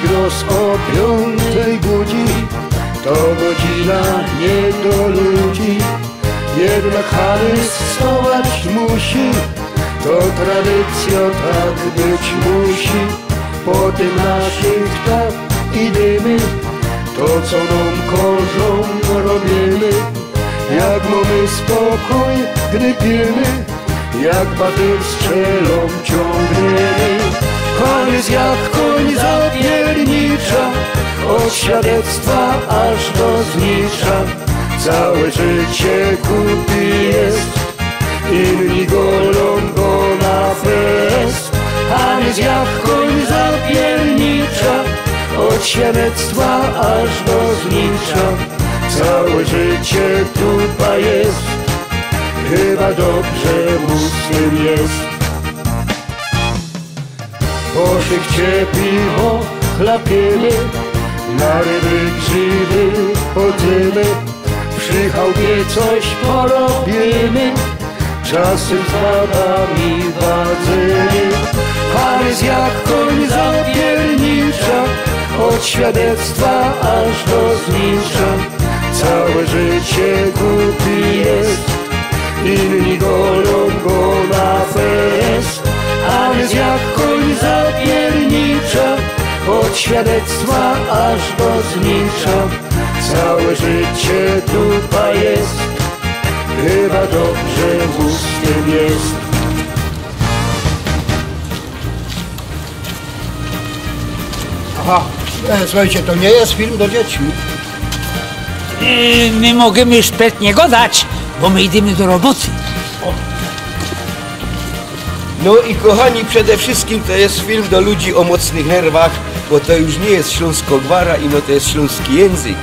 gros o 5 budzi, to godzina nie do ludzi. Jednak Hanys wstawać musi, to tradycja tak być musi. Po tym naszych tak idziemy, to co nam korzą robimy. Jak mamy spokój, gdy pijemy, jak batyr strzelą ciągniemy. Hanys jak koń zapiernicza, od świadectwa aż do znicza. Całe życie głupi jest, inni golą go na fest. Hanys jak koń zapiernicza, od świadectwa aż do znicza. Całe życie dupa jest, chyba dobrze mu z tym jest. Po szychcie piwo chlapiemy, na ryby grzyby chodzimy. Przy chałupie coś porobimy, czasem z babami wadzimy. Hanys jak koń zapiernicza, od świadectwa aż do znicza. Całe życie głupi jest, inni golą go na fest. Hanys jak koń zapiernicza, od świadectwa aż do znicza. Całe życie dupa jest, chyba dobrze mu z tym jest. Aha, słuchajcie, to nie jest film do dzieci. Nie możemy szpetniego dać, bo my idziemy do roboty. No i kochani, przede wszystkim to jest film do ludzi o mocnych nerwach, bo to już nie jest śląsko-gwara, ino to jest śląski język.